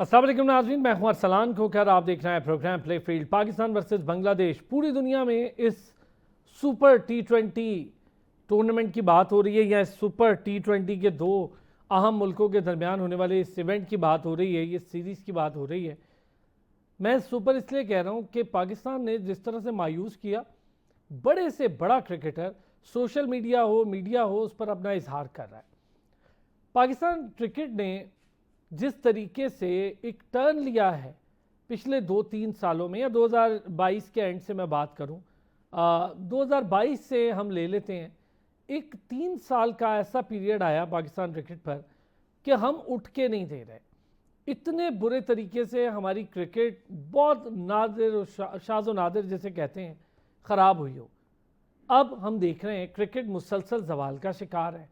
अस्सलाम वालेकुम नाज़रीन, मैं हूं अरसलान खोखर। आप देख रहे हैं program play field. Pakistan versus Bangladesh. पूरी दुनिया में इस सुपर टी20 टूर्नामेंट की बात हो रही है, या सुपर टी20 के दो अहम मुल्कों के दरमियान होने वाले इस इवेंट की बात हो रही है, ये सीरीज़ की बात हो रही है। मैं सुपर इसलिए कह रहा हूं कि पाकिस्तान ने जिस तरह से मायूस किया, बड़े से बड़ा क्रिकेटर सोशल मीडिया हो, मीडिया हो, उस पर अपना इजहार कर रहा है। पाकिस्तान क्रिकेट ने जिस तरीके से एक टर्न लिया है पिछले 2-3 सालों में, या 2022 के एंड से मैं बात करूं, 2022 से हम ले लेते हैं, एक 3 साल का ऐसा पीरियड आया पाकिस्तान क्रिकेट पर कि हम उठ के नहीं दे रहे। इतने बुरे तरीके से हमारी क्रिकेट बहुत नादिर, शाज़ व नादिर जैसे कहते हैं, ख़राब हुई हो। अब हम देख रहे हैं क्रिकेट मुसलसल जवाल का शिकार है।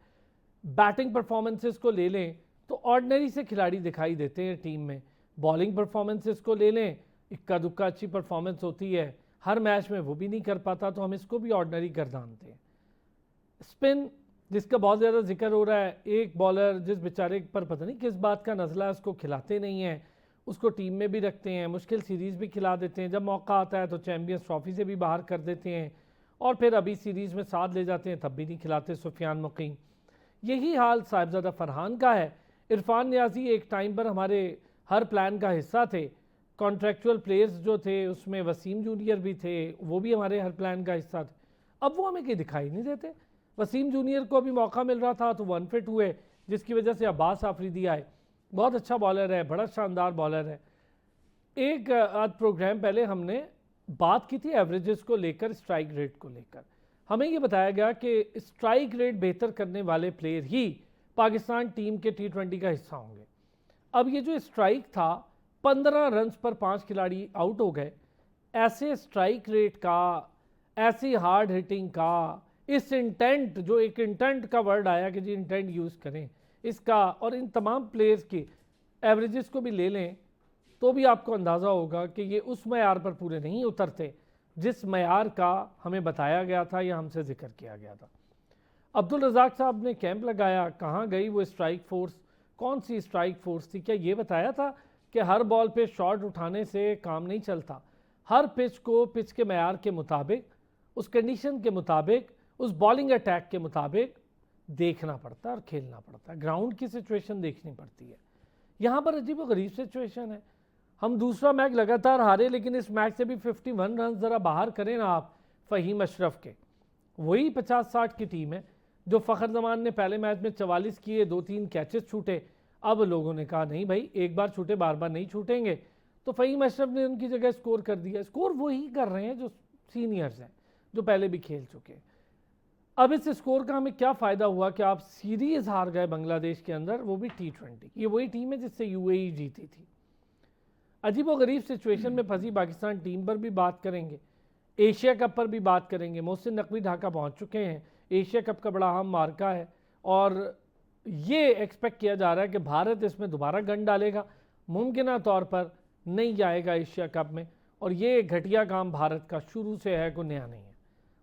बैटिंग परफॉर्मेंसेस को ले लें तो ऑर्डिनरी से खिलाड़ी दिखाई देते हैं टीम में। बॉलिंग परफॉर्मेंसेस को ले लें, इक्का दुक्का अच्छी परफॉर्मेंस होती है, हर मैच में वो भी नहीं कर पाता, तो हम इसको भी ऑर्डिनरी गर्दानते हैं। स्पिन जिसका बहुत ज़्यादा जिक्र हो रहा है, एक बॉलर जिस बेचारे पर पता नहीं किस बात का नज़ला है, उसको खिलाते नहीं हैं, उसको टीम में भी रखते हैं, मुश्किल सीरीज़ भी खिला देते हैं, जब मौका आता है तो चैम्पियंस ट्रॉफी से भी बाहर कर देते हैं, और फिर अभी सीरीज़ में साथ ले जाते हैं तब भी नहीं खिलाते, सुफियान मुकीम। यही हाल साहिबजादा फरहान का है। इरफान नियाज़ी एक टाइम पर हमारे हर प्लान का हिस्सा थे। कॉन्ट्रैक्चुअल प्लेयर्स जो थे उसमें वसीम जूनियर भी थे, वो भी हमारे हर प्लान का हिस्सा थे। अब वो हमें कहीं दिखाई नहीं देते। वसीम जूनियर को अभी मौका मिल रहा था तो वो अनफिट हुए, जिसकी वजह से अब्बास आफरीदी आए। बहुत अच्छा बॉलर है, बड़ा शानदार बॉलर है। एक आज प्रोग्राम पहले हमने बात की थी एवरेजेस को लेकर, स्ट्राइक रेट को लेकर। हमें ये बताया गया कि स्ट्राइक रेट बेहतर करने वाले प्लेयर ही पाकिस्तान टीम के टी20 का हिस्सा होंगे। अब ये जो स्ट्राइक था, 15 रन्स पर 5 खिलाड़ी आउट हो गए। ऐसे स्ट्राइक रेट का, ऐसी हार्ड हिटिंग का, इस इंटेंट, जो एक इंटेंट का वर्ड आया कि जी इंटेंट यूज़ करें इसका, और इन तमाम प्लेयर्स की एवरेजेस को भी ले लें तो भी आपको अंदाज़ा होगा कि ये उस मयार पर पूरे नहीं उतरते जिस मयार का हमें बताया गया था या हमसे जिक्र किया गया था। अब्दुल रज़ाक साहब ने कैंप लगाया, कहाँ गई वो स्ट्राइक फोर्स? कौन सी स्ट्राइक फोर्स थी? क्या ये बताया था कि हर बॉल पे शॉट उठाने से काम नहीं चलता? हर पिच को पिच के मयार के मुताबिक, उस कंडीशन के मुताबिक, उस बॉलिंग अटैक के मुताबिक देखना पड़ता है और खेलना पड़ता है। ग्राउंड की सिचुएशन देखनी पड़ती है। यहाँ पर अजीब व गरीब सिचुएशन है। हम दूसरा मैच लगातार हारे, लेकिन इस मैच से भी 51 रन ज़रा बाहर करें ना आप फ़हीम अशरफ के। वही 50-60 की टीम है जो फ़खर जमान ने पहले मैच में 44 किए, 2-3 कैचेस छूटे। अब लोगों ने कहा नहीं भाई, एक बार छूटे बार बार नहीं छूटेंगे, तो फ़हीम अशरफ ने उनकी जगह स्कोर कर दिया। स्कोर वही कर रहे हैं जो सीनियर्स हैं, जो पहले भी खेल चुके हैं। अब इस स्कोर का हमें क्या फ़ायदा हुआ कि आप सीरीज़ हार गए बांग्लादेश के अंदर, वो भी टी20। ये वही टीम है जिससे यूएई जीती थी। अजीब व गरीब सिचुएशन में फंसी पाकिस्तान टीम पर भी बात करेंगे, एशिया कप पर भी बात करेंगे। मोहसिन नकवी ढाका पहुंच चुके हैं। एशिया कप का बड़ा अहम मार्का है और ये एक्सपेक्ट किया जा रहा है कि भारत इसमें दोबारा गन डालेगा। मुमकिन तौर पर नहीं जाएगा एशिया कप में, और ये घटिया काम भारत का शुरू से है, कोई नया नहीं है।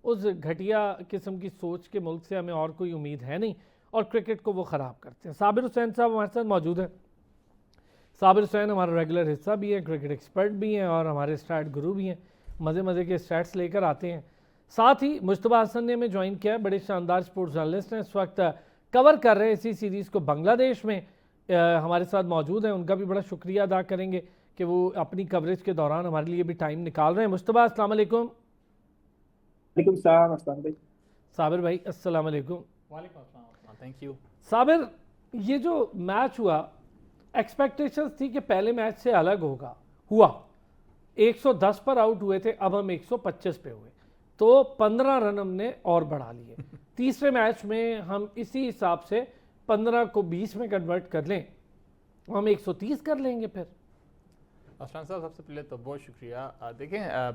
उस घटिया किस्म की सोच के मुल्क से हमें और कोई उम्मीद है नहीं, और क्रिकेट को वो ख़राब करते हैं। साबिर हुसैन साहब हमारे साथ मौजूद हैं। साबिर हुसैन हमारा रेगुलर हिस्सा भी है, क्रिकेट एक्सपर्ट भी हैं और हमारे स्टैट गुरु भी हैं, मज़े मज़े के स्टैट्स लेकर आते हैं। साथ ही मुश्तबा हसन ने हमें ज्वाइन किया है, बड़े शानदार स्पोर्ट्स जर्नलिस्ट हैं, इस वक्त कवर कर रहे हैं इसी सीरीज़ को बांग्लादेश में, हमारे साथ मौजूद हैं। उनका भी बड़ा शुक्रिया अदा करेंगे कि वो अपनी कवरेज के दौरान हमारे लिए भी टाइम निकाल रहे हैं। मुश्तबा अस्सलाम वालेकुम। साबिर भाई अस्सलाम वालेकुम। Thank you. साबिर, ये जो मैच हुआ, एक्सपेक्टेशंस थी कि पहले मैच से अलग हुआ 110 पर आउट हुए थे, अब हम 125 पे हुए, तो 15 रन हमने और बढ़ा लिए। तीसरे मैच में हम इसी हिसाब से 15 को 20 में कन्वर्ट कर लें, हम 130 कर लेंगे फिर। अफसान साहब, सबसे पहले तो बहुत शुक्रिया। देखें,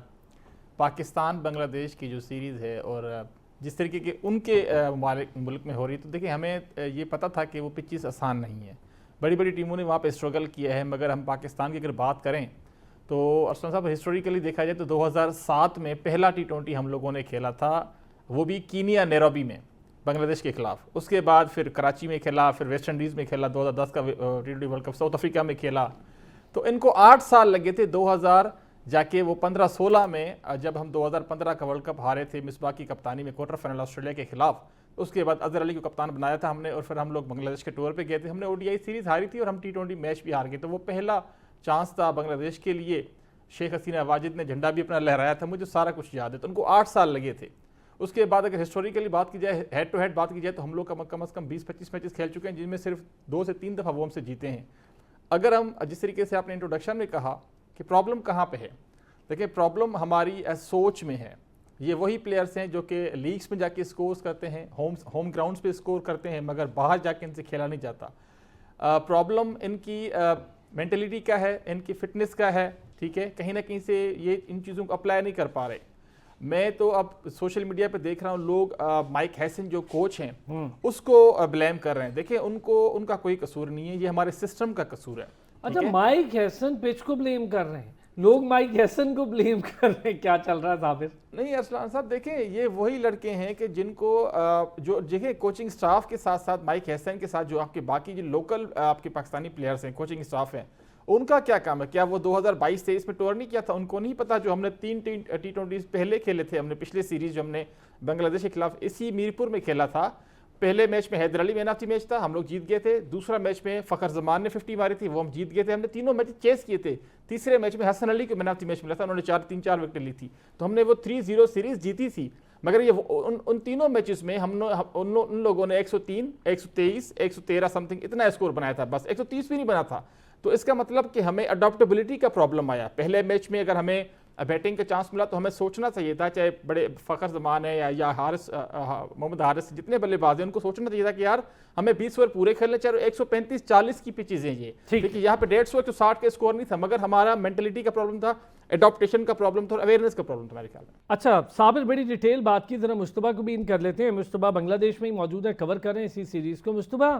पाकिस्तान बांग्लादेश की जो सीरीज़ है और जिस तरीके के उनके मुल्क में हो रही है, तो देखिए हमें ये पता था कि वो पिचेस आसान नहीं है। बड़ी बड़ी टीमों ने वहाँ पे स्ट्रगल किया है, मगर हम पाकिस्तान की अगर बात करें तो अफसान साहब, हिस्टोरिकली देखा जाए तो 2007 में पहला टी20 हम लोगों ने खेला था, वो भी कीनिया नैरोबी में बांग्लादेश के खिलाफ। उसके बाद फिर कराची में खेला, फिर वेस्ट इंडीज़ में खेला, 2010 का टी20 वर्ल्ड कप साउथ अफ्रीका में खेला। तो इनको 8 साल लगे थे 2000 जाके वो 15-16 में, जब हम 2015 का वर्ल्ड कप हारे थे मिसबाह की कप्तानी में क्वार्टर फाइनल ऑस्ट्रेलिया के खिलाफ। उसके बाद अजहर अली को कप्तान बनाया था हमने, और फिर हम लोग बांग्लादेश के टूर पे गए थे। हमने ओडीआई सीरीज़ हारी थी और हम T20 मैच भी हार गए। तो वो पहला चांस था बांग्लादेश के लिए। शेख हसीना वाजिद ने झंडा भी अपना लहराया था, मुझे सारा कुछ याद है। तो उनको 8 साल लगे थे। उसके बाद अगर हिस्टोरिकली बात की जाए, हेड टू हेड बात की जाए, तो हम लोग कम से कम 20-25 मैचेस खेल चुके हैं, जिनमें सिर्फ 2 से 3 दफ़ा वो हमसे जीते हैं। अगर हम जिस तरीके से आपने इंट्रोडक्शन में कहा कि प्रॉब्लम कहाँ पे है, देखिए प्रॉब्लम हमारी सोच में है। ये वही प्लेयर्स हैं जो कि लीग्स में जाके स्कोर करते हैं, होम ग्राउंड्स पे स्कोर करते हैं, मगर बाहर जाके इनसे खेला नहीं जाता। प्रॉब्लम इनकी मेंटलिटी का है, इनकी फिटनेस का है, ठीक है। कहीं ना कहीं से ये इन चीज़ों को अप्लाई नहीं कर पा रहे। मैं तो अब सोशल मीडिया पे देख रहा हूँ लोग माइक हैसन जो कोच हैं उसको ब्लेम कर रहे हैं। देखिए उनका कोई कसूर नहीं है, ये हमारे सिस्टम का कसूर है। अच्छा, माइक हैसन पिच को ब्लेम कर रहे हैं, लोग माइक हैसन को ब्लेम कर रहे हैं, क्या चल रहा है साबिर? नहीं अरसलान साहब, देखें ये वही लड़के हैं कि जिनको जो देखिए कोचिंग स्टाफ के साथ साथ माइक हैसन के साथ जो आपके बाकी जो लोकल आपके पाकिस्तानी प्लेयर्स हैं, कोचिंग स्टाफ हैं, उनका क्या काम है? क्या वो 2022-23 में टूर नहीं किया था? उनको नहीं पता जो हमने 3 T20 पहले खेले थे? हमने पिछले सीरीज जो हमने बांग्लादेश के खिलाफ इसी मीरपुर में खेला था, पहले मैच में Haider Ali man of the match था, हम लोग जीत गए थे। दूसरा मैच में फ़खर जमान ने 50 मारी थी, वो हम जीत गए थे। हमने तीनों मैच चेस किए थे। तीसरे मैच में हसन अली को मैन ऑफ द मैच मिला था, उन्होंने 3-4 विकेट ली थी, तो हमने वो 3-0 सीरीज जीती थी। मगर ये उन तीनों मैचेस में उन लोगों ने 103, 123, 113 समथिंग इतना स्कोर बनाया था, बस 130 भी नहीं बना था। तो इसका मतलब कि हमें अडॉप्टेबिलिटी का प्रॉब्लम आया। पहले मैच में अगर हमें बैटिंग का चांस मिला तो हमें सोचना चाहिए था, चाहे बड़े फ़खर जमान है या हारिस मोहम्मद हारिस, जितने बल्लेबाज हैं, उनको सोचना चाहिए था कि यार हमें 20 ओवर पूरे खेलने चाहिए। 135-40 की पिचेज हैं ये, देखिए यहाँ पे 150 160 का स्कोर नहीं था, मगर हमारा मेंटलिटी का प्रॉब्लम था, एडॉप्टेशन का प्रॉब्लम था और अवेयरनेस का प्रॉब्लम था मेरे ख्याल में। अच्छा साबिर, बड़ी डिटेल बात की, जरा मुस्तबा को भी इन कर लेते हैं। मुस्तबा बांग्लादेश में ही मौजूद है, कवर कर रहे हैं इसी सीरीज को। मुस्तबा,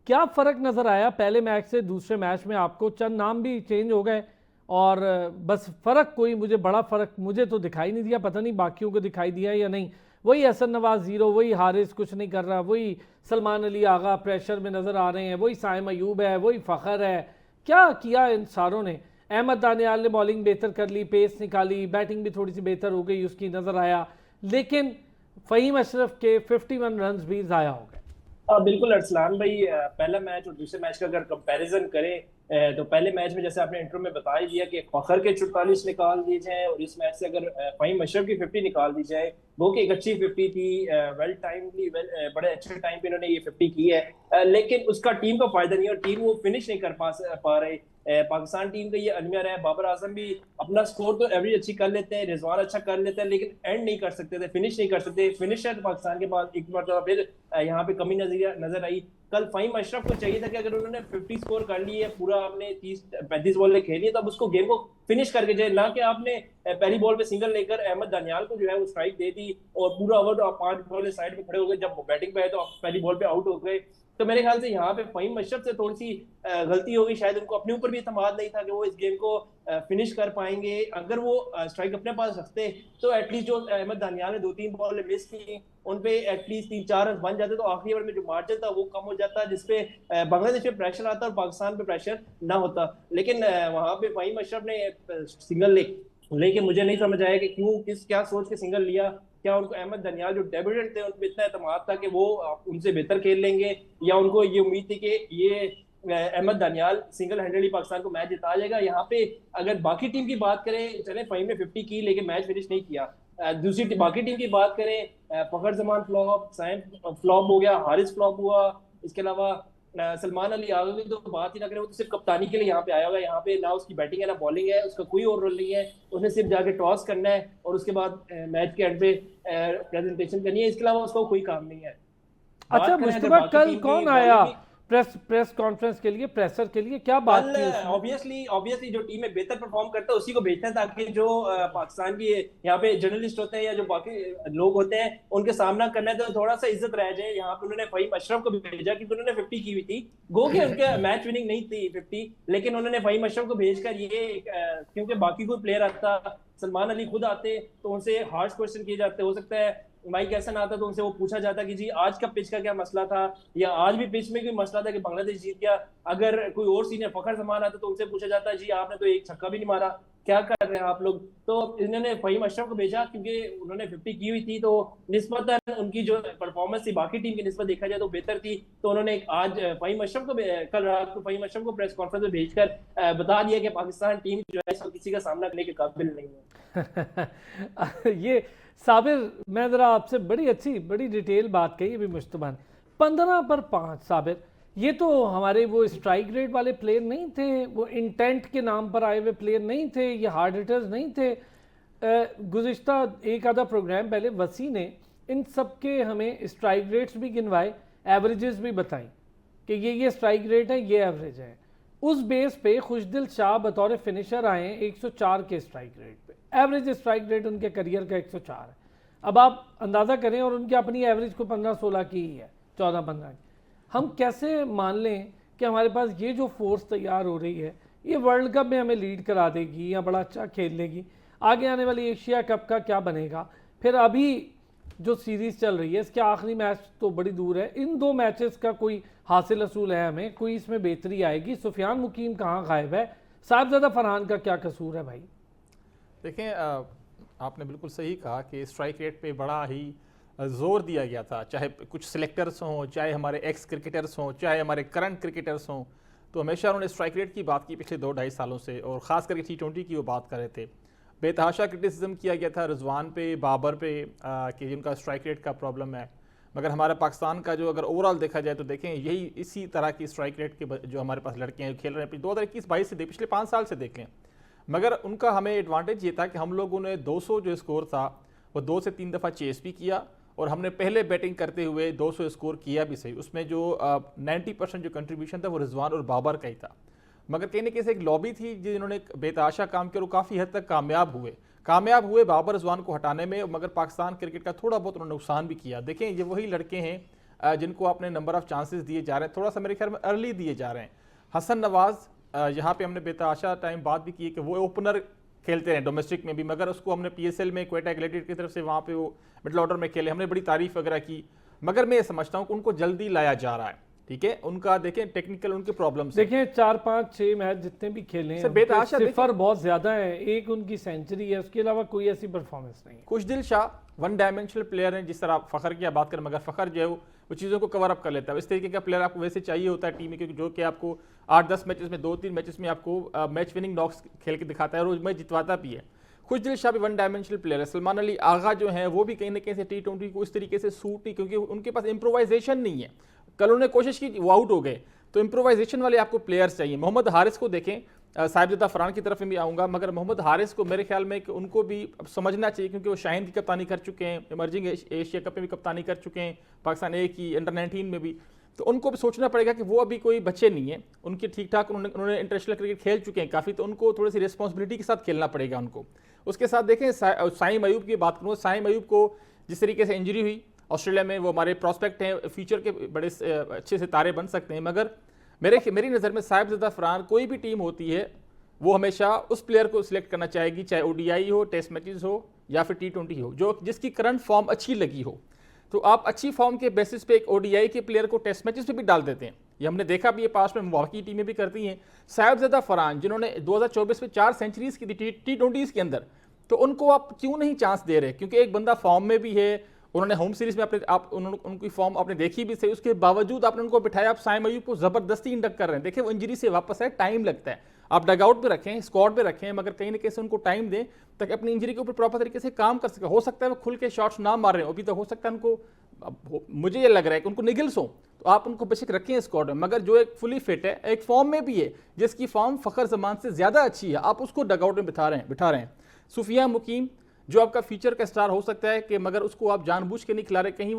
क्या फ़र्क नज़र आया पहले मैच से दूसरे मैच में? आपको चंद नाम भी चेंज हो गए और बस फ़र्क कोई मुझे बड़ा फ़र्क मुझे तो दिखाई नहीं दिया, पता नहीं बाकियों को दिखाई दिया या नहीं। वही हसन नवाज ज़ीरो, वही हारिस कुछ नहीं कर रहा, वही सलमान अली आगा प्रेशर में नज़र आ रहे हैं, वही साइम अयूब है, वही फ़खर है। क्या किया इन सारों ने? अहमद दानियाल ने बॉलिंग बेहतर कर ली, पेस निकाली, बैटिंग भी थोड़ी सी बेहतर हो गई उसकी, नज़र आया, लेकिन फ़हीम अशरफ के 51 रन भी ज़ाया हो गए। बिल्कुल अरसलान भाई, पहला मैच और दूसरे मैच का अगर कंपैरिजन करें तो पहले मैच में जैसे आपने इंट्रो में बता ही दिया कि फखर के 44 निकाल दिए जाए और इस मैच से अगर फ़हीम अशरफ की 50 निकाल दी जाए, वो कि एक अच्छी 50 थी, वेल टाइमली, बड़े अच्छे टाइम पे इन्होंने ये 50 की है, लेकिन उसका टीम का फायदा नहीं, और टीम वो फिनिश नहीं कर पा रहे। पाकिस्तान टीम का ये अलमिया रहा है। बाबर आजम भी अपना स्कोर तो एवरेज अच्छी कर लेते हैं, रिजवान अच्छा कर लेते हैं, लेकिन एंड नहीं कर सकते थे, फिनिश नहीं कर सकते। फिनिशर तो पाकिस्तान के पास एक बार फिर यहाँ पे कमी नजर आई। कल फ़हीम अशरफ को चाहिए था कि अगर उन्होंने 50 स्कोर कर ली है, पूरा आपने 30-35 बॉल खेली है, तो अब उसको गेम को फिनिश करके जाए, ना कि आपने पहली बॉल पे सिंगल लेकर अहमद दानियाल को जो है वो स्ट्राइक दे दी और पूरा ओवर 5 बॉल साइड में खड़े हो गए, जब बैटिंग पे आए तो पहली बॉल पे आउट हो गए। तो मेरे ख्याल से यहाँ पे फ़हीम अशरफ से थोड़ी सी गलती होगी, शायद उनको अपने ऊपर भी इत्मीनाद नहीं था कि वो इस गेम को फिनिश कर पाएंगे। अगर वो स्ट्राइक अपने पास रखते तो एटलीस्ट जो अहमद दानियाल ने 2-3 बॉल मिस की, उन पे एटलीस्ट 3-4 रन बन जाते, तो आखिरी ओवर में जो मार्जिन था वो कम हो जाता, जिसपे बांग्लादेश पे प्रेशर आता और पाकिस्तान पे प्रेशर ना होता। लेकिन वहां पे फ़हीम अशरफ ने सिंगल लेके मुझे नहीं समझ आया कि क्या सोच के सिंगल लिया। क्या उनको अहमद दानियाल जो डेब्यूटेंट थे उन पर इतना एतमाद था कि वो उनसे बेहतर खेल लेंगे, या उनको ये उम्मीद थी कि ये अहमद दानियाल सिंगल हैंडेडली पाकिस्तान को मैच जिता जाएगा? यहाँ पे अगर बाकी टीम की बात करें, चले फ़हीम ने 50 की लेकिन मैच फिनिश नहीं किया। दूसरी बाकी टीम की बात करें, फ़खर जमान फ्लॉप, साइम फ्लॉप हो गया, हारिस फ्लॉप हुआ, इसके अलावा सलमान अली आगा की तो बात ही ना करें, वो तो सिर्फ कप्तानी के लिए यहाँ पे आया हुआ है। यहाँ पे ना उसकी बैटिंग है ना बॉलिंग है, उसका कोई और रोल नहीं है, उसने सिर्फ जाके टॉस करना है और उसके बाद मैच के एंड पे प्रेजेंटेशन करनी है, इसके अलावा उसका कोई काम नहीं है। अच्छा मुस्तफा, कल कौन आया प्रेस कॉन्फ्रेंस के लिए, प्रेसर के लिए, क्या बात की? ऑब्वियसली जो टीम में बेहतर परफॉर्म करता है उसी को भेजते हैं, ताकि जो पाकिस्तान की यहाँ पे जर्नलिस्ट होते हैं या जो बाकी लोग होते हैं उनके सामना करना है तो थोड़ा सा इज्जत रह जाए। यहाँ पे उन्होंने फ़हीम अशरफ को भेजा क्योंकि उन्होंने 50 की हुई थी, गो के उनके मैच विनिंग नहीं थी 50, लेकिन उन्होंने फ़हीम अशरफ को भेजकर ये क्योंकि बाकी कोई प्लेयर आता, सलमान अली खुद आते तो उनसे हार्श क्वेश्चन किए जाते, हो सकता है माइक ऐसा ना आता तो उनसे वो पूछा जाता कि जी आज का पिच का क्या मसला था, या आज भी पिच में कोई मसला था कि बांग्लादेश जीत गया। अगर कोई और सीनियर फखर जमान आता तो उनसे पूछा जाता जी आपने तो एक छक्का भी नहीं मारा, क्या कर रहे हैं आप लोग। तो इन्होंने फहीम अशरफ को भेजा क्योंकि उन्होंने 50 की हुई थी, तो निस्बतन उनकी जो परफॉर्मेंस थी बाकी टीम की निस्बत देखा जाए तो बेहतर थी। तो उन्होंने आज फहीम अशरफ को कल रात को फहीम अशरफ को प्रेस कॉन्फ्रेंस में भेजकर बता दिया कि पाकिस्तान टीम जो है इसको किसी का सामना करने के काबिल नहीं है। ये साबिर, मैं ज़रा आपसे बड़ी डिटेल बात कही अभी मुश्तबा ने। 15 पर 5 साबिर, ये तो हमारे वो स्ट्राइक रेट वाले प्लेयर नहीं थे, वो इंटेंट के नाम पर आए हुए प्लेयर नहीं थे, ये हार्ड हिटर्स नहीं थे। गुज़िश्ता एक आधा प्रोग्राम पहले वसी ने इन सब के हमें स्ट्राइक रेट्स भी गिनवाए, एवरेजेस भी बताई कि ये स्ट्राइक रेट है, ये एवरेज है। उस बेस पे खुशदिल शाह बतौर फिनिशर आए 104 के स्ट्राइक रेट पे, एवरेज स्ट्राइक रेट उनके करियर का 104 है। अब आप अंदाज़ा करें, और उनकी अपनी एवरेज को 15-16 की ही है, 14-15 की। हम कैसे मान लें कि हमारे पास ये जो फोर्स तैयार हो रही है ये वर्ल्ड कप में हमें लीड करा देगी या बड़ा अच्छा खेल लेगी? आगे आने वाली एशिया कप का क्या बनेगा? फिर अभी जो सीरीज़ चल रही है इसके आखिरी मैच तो बड़ी दूर है, इन 2 मैचेस का कोई हासिल असूल है हमें, कोई इसमें बेहतरी आएगी? सुफियान मुकीम कहाँ गायब है? साहिबजादा फरहान का क्या कसूर है भाई? देखें, आपने बिल्कुल सही कहा कि स्ट्राइक रेट पे बड़ा ही जोर दिया गया था, चाहे कुछ सिलेक्टर्स हों, चाहे हमारे एक्स क्रिकेटर्स हों, चाहे हमारे करंट क्रिकेटर्स हों, तो हमेशा उन्होंने स्ट्राइक रेट की बात की पिछले 2-2.5 सालों से, और ख़ास करके T20 की वो बात कर रहे थे। बेतहाशा क्रिटिसिज्म किया गया था रिजवान पे, बाबर पे कि जिनका स्ट्राइक रेट का प्रॉब्लम है, मगर हमारा पाकिस्तान का जो अगर ओवरऑल देखा जाए तो देखें यही इसी तरह की स्ट्राइक रेट के जो हमारे पास लड़के हैं खेल रहे हैं 2021-22 से पिछले 5 साल से देख लें, मगर उनका हमें एडवांटेज ये था कि हम लोगों ने 200 जो स्कोर था वो 2 से 3 दफ़ा चेस भी किया, और हमने पहले बैटिंग करते हुए 200 स्कोर किया भी सही। उसमें जो 90% जो कंट्रीब्यूशन था वो रिजवान और बाबर का ही था, मगर कहीं ना कहीं से एक लॉबी थी जिन्होंने बेतहाशा काम किया और काफ़ी हद तक कामयाब हुए बाबर रिजवान को हटाने में, मगर पाकिस्तान क्रिकेट का थोड़ा बहुत उन्होंने नुकसान भी किया। देखें, ये वही लड़के हैं जिनको आपने नंबर ऑफ चांसेस दिए जा रहे हैं, थोड़ा सा मेरे ख्याल में अर्ली दिए जा रहे हैं। हसन नवाज, यहाँ पे हमने बेतहाशा टाइम बात भी की है कि वो ओपनर खेलते हैं डोमेस्टिक में भी, मगर उसको हमने PSL में क्वेटा एग्लेटेड की तरफ से वहाँ पे वो मिडल ऑर्डर में खेले, हमने बड़ी तारीफ वगैरह की, मगर मैं ये समझता हूँ कि उनको जल्दी लाया जा रहा है। ठीक है, उनका देखें टेक्निकल उनके प्रॉब्लम्स देखें 4-5-6 मैच जितने भी खेले हैं बेतहाशा सिफर बहुत ज्यादा है, एक उनकी सेंचुरी है, उसके अलावा कोई ऐसी परफॉर्मेंस नहीं है। खुशदिल शाह वन डायमेंशनल प्लेयर हैं, जिस तरह फ़खर की बात करें, मगर फ़खर जो है वो चीज़ों को कवर अप कर लेता है। इस तरीके का प्लेयर आपको वैसे चाहिए होता है टीम में, क्योंकि जो कि आपको 8-10 मैचेस में 2-3 मैचेस में आपको मैच विनिंग नॉक्स खेल के दिखाता है और मैच जितवाता भी है। खुशदिल शाह भी वन डायमेंशनल प्लेयर है। सलमान अली आगा जो हैं वो भी कहीं ना कहीं से T20 को इस तरीके से सूट नहीं, क्योंकि उनके पास इम्प्रोवाइजेशन नहीं है। कल उन्होंने कोशिश की, वो आउट हो गए, तो इम्प्रोवाइजेशन वाले आपको प्लेयर्स चाहिए। मोहम्मद हारिस को देखें, साहिबजादा फरहान की तरफ में भी आऊँगा, मगर मोहम्मद हारिस को मेरे ख्याल में कि उनको भी समझना चाहिए, क्योंकि वो शाहीन की कप्तानी कर चुके हैं, इमर्जिंग एशिया कप में भी कप्तानी कर चुके हैं, पाकिस्तान ए की अंडर-19 में भी, तो उनको भी सोचना पड़ेगा कि वो अभी कोई बच्चे नहीं है, उनके ठीक ठाक उन्होंने इंटरनेशनल क्रिकेट खेल चुके हैं काफ़ी, तो उनको थोड़ी सी रिस्पॉन्सिबिलिटी के साथ खेलना पड़ेगा उनको। उसके साथ देखें साइम अयूब की बात करूँ, साइम अयूब को जिस तरीके से इंजरी हुई ऑस्ट्रेलिया में, वो हमारे प्रोस्पेक्ट हैं, फ्यूचर के बड़े अच्छे सितारे बन सकते हैं, मगर मेरी नज़र में साहिबजादा फरहान कोई भी टीम होती है वो हमेशा उस प्लेयर को सिलेक्ट करना चाहेगी, चाहे ODI हो, टेस्ट मैचेस हो या फिर T20 हो, जो जिसकी करंट फॉर्म अच्छी लगी हो। तो आप अच्छी फॉर्म के बेसिस पे एक ODI के प्लेयर को टेस्ट मैचेस पे भी डाल देते हैं, ये हमने देखा भी है, पास में बाकी टीमें भी करती हैं। साहिबजादा फरहान जिन्होंने 2024 में 4 सेंचुरीज की थी T20s के अंदर, तो उनको आप क्यों नहीं चांस दे रहे? क्योंकि एक बंदा फॉर्म में भी है, उन्होंने होम सीरीज में उनकी फॉर्म आपने देखी भी सही, उसके बावजूद आपने उनको बिठाया। आप साइम अयूब को जबरदस्ती इंडक्ट कर रहे हैं, देखिए वो इंजरी से वापस आए, टाइम लगता है, आप डगआउट पे रखें, स्क्वाड पे रखें, मगर कहीं ना कहीं से उनको टाइम दें ताकि अपनी इंजरी के ऊपर प्रॉपर तरीके से काम कर सके। हो सकता है वो खुल के शॉट्स ना मार रहे हो अभी, तो हो सकता है उनको, मुझे ये लग रहा है कि उनको निगल्स हो, तो आप उनको बेशक रखें स्क्वाड में, मगर जो एक फुली फिट है, एक फॉर्म में भी है, जिसकी फॉर्म फ़खर जमान से ज़्यादा अच्छी है, आप उसको डगआउट में बिठा रहे हैं। सुफियान मुकीम जो आपका फ्यूचर का स्टार हो सकता है, कि मगर उसको आप जानबूझ के नहीं खिला रहे, कहीं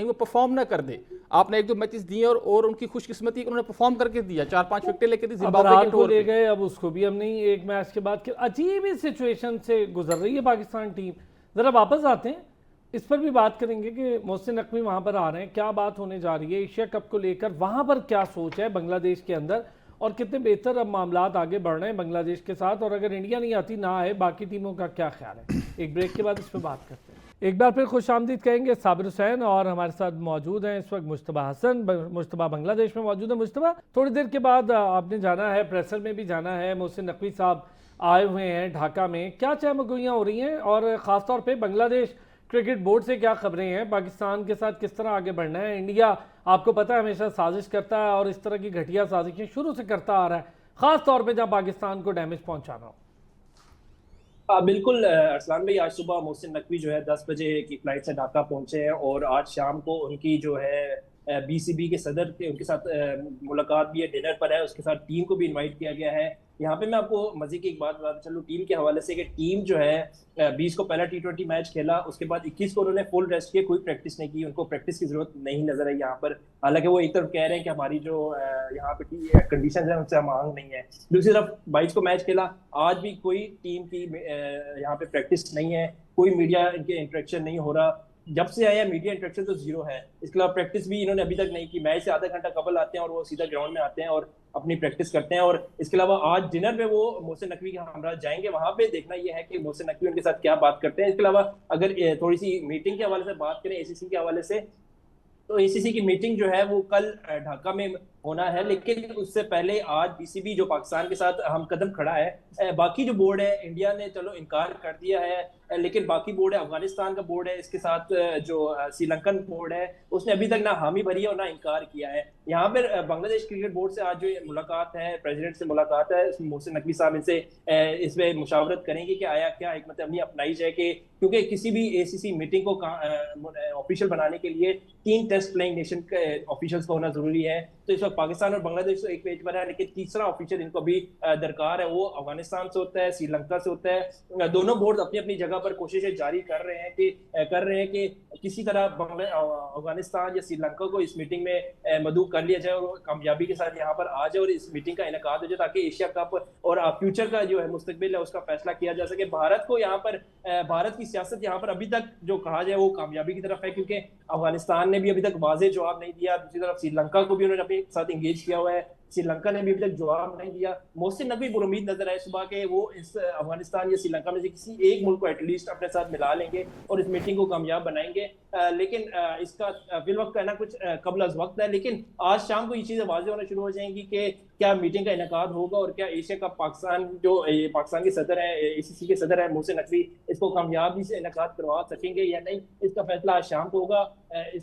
वो परफॉर्म ना कर दे। आपने 1-2 मैचेस दिए और उनकी खुशकिस्मती उन्होंने परफॉर्म करके दिया, 4-5 विकेटें लेके दी जिम्बाब्वे के टूर ले गए, अब उसको भी हम नहीं, एक मैच के बाद अजीब ही सिचुएशन से गुजर रही है पाकिस्तान टीम। जरा वापस आते हैं, इस पर भी बात करेंगे कि मोहसिन नकवी वहाँ पर आ रहे हैं, क्या बात होने जा रही है एशिया कप को लेकर, वहाँ पर क्या सोच है बांग्लादेश के अंदर, और कितने बेहतर अब मामलात आगे बढ़ रहे हैं बांग्लादेश के साथ, और अगर इंडिया नहीं आती ना आए, बाकी टीमों का क्या ख्याल है? एक ब्रेक के बाद इस पर बात करते हैं। एक बार फिर खुश आमदीद कहेंगे साबिर हुसैन, और हमारे साथ मौजूद हैं इस वक्त मुश्तबा हसन। मुश्तबा बांग्लादेश में मौजूद है। मुश्तबा, थोड़ी देर के बाद आपने जाना है, प्रेसर में भी जाना है, मोहसिन नकवी साहब आए हुए हैं ढाका में, क्या चहमगोइयाँ हो रही हैं और ख़ासतौर पे बांग्लादेश क्रिकेट बोर्ड से क्या खबरें हैं, पाकिस्तान के साथ किस तरह आगे बढ़ना है? इंडिया आपको पता है हमेशा साजिश करता है और इस तरह की घटिया साजिशें शुरू से करता आ रहा है, ख़ास तौर पे जब पाकिस्तान को डैमेज पहुंचाना हो। बिल्कुल अरसलान भाई, आज सुबह मोहसिन नकवी जो है 10 बजे की फ्लाइट से ढाका पहुंचे हैं और आज शाम को उनकी जो है बीसीबी के सदर थे उनके साथ मुलाकात भी है, डिनर पर है, उसके साथ टीम को भी इनवाइट किया गया है। यहाँ पे मैं आपको मजे की एक बात बताता चलूँ टीम के हवाले से कि टीम जो है 20 को पहला T20 मैच खेला, उसके बाद 21 को उन्होंने फुल रेस्ट किया, कोई प्रैक्टिस नहीं की, उनको प्रैक्टिस की जरूरत नहीं नजर आई यहाँ पर। हालांकि वो एक तरफ कह रहे हैं कि हमारी जो यहाँ पे कंडीशन है उनसे हम आंग नहीं है, दूसरी तरफ 22 को मैच खेला, आज भी कोई टीम की यहाँ पे प्रैक्टिस नहीं है, कोई मीडिया इनके इंटरेक्शन नहीं हो रहा, जब से आया मीडिया इंटरेक्शन तो जीरो है। इसके अलावा प्रैक्टिस भी इन्होंने अभी तक नहीं की, मैच से आधा घंटा कबल आते हैं और वो सीधा ग्राउंड में आते हैं और अपनी प्रैक्टिस करते हैं। और इसके अलावा आज डिनर में वो मोहसिन नकवी के हमरा जाएंगे, वहां पे देखना ये है कि मोहसिन नकवी उनके साथ क्या बात करते हैं। इसके अलावा अगर थोड़ी सी मीटिंग के हवाले से बात करें, एसीसी के हवाले से, तो एसीसी की मीटिंग जो है वो कल ढाका में होना है, लेकिन उससे पहले आज बीसीबी जो पाकिस्तान के साथ हम कदम खड़ा है, बाकी जो बोर्ड है इंडिया ने चलो इनकार कर दिया है, लेकिन बाकी बोर्ड है, अफगानिस्तान का बोर्ड है, इसके साथ जो श्रीलंकन बोर्ड है उसने अभी तक ना हामी भरी है और ना इनकार किया है। यहाँ पर बांग्लादेश क्रिकेट बोर्ड से आज जो मुलाकात है, प्रेसिडेंट से मुलाकात है, मोहसिन नकवी साहब इनसे इसमें मुशावरत करेंगे कि आया क्या हिकमत अमली अपनाई जाए, कि क्योंकि किसी भी एसीसी मीटिंग को ऑफिशियल बनाने के लिए 3 टेस्ट प्लेइंग नेशन के ऑफिशियल्स का होना जरूरी है। तो इस वक्त पाकिस्तान और बांग्लादेश तो एक पेज पर है, लेकिन तीसरा ऑफिशियल इनको भी दरकार है, वो अफगानिस्तान से होता है, श्रीलंका से होता है। दोनों बोर्ड अपनी अपनी जगह पर कोशिशें जारी कर रहे हैं कि किसी तरह अफगानिस्तान या श्रीलंका को इस मीटिंग में मदऊ कर लिया जाए और कामयाबी के साथ यहाँ पर आ जाए और इस मीटिंग का इनेकाद हो जाए, ताकि एशिया कप और फ्यूचर का जो है मुस्तकबिल है उसका फैसला किया जा सके। भारत को यहाँ पर भारत की सियासत यहाँ पर अभी तक जो कहा जाए वो कामयाबी की तरफ है, क्योंकि अफगानिस्तान ने भी अभी तक वाज़ेह जवाब नहीं दिया, दूसरी तरफ श्रीलंका को भी उन्होंने अपने साथ इंगेज किया हुआ है, श्रीलंका ने भी अभी तक जवाब नहीं दिया। मोहसिन नकवी उम्मीद नजर आए सुबह के वो इस अफगानिस्तान या श्रीलंका में से किसी एक मुल्क को एटलीस्ट अपने साथ मिला लेंगे और इस मीटिंग को कामयाब बनाएंगे, लेकिन इसका फिल वक्त कहना कुछ कबल अज वक्त है। लेकिन आज शाम को ये चीजें वाज़ेह होना शुरू हो जाएंगी कि क्या मीटिंग का इनेकाद होगा और क्या एशिया कप पाकिस्तान जो पाकिस्तान के सदर है, एसीसी के सदर है मोहसिन नकवी, इसको कामयाबी से इनेकाद करवा सकेंगे या नहीं, इसका फैसला आज शाम को होगा।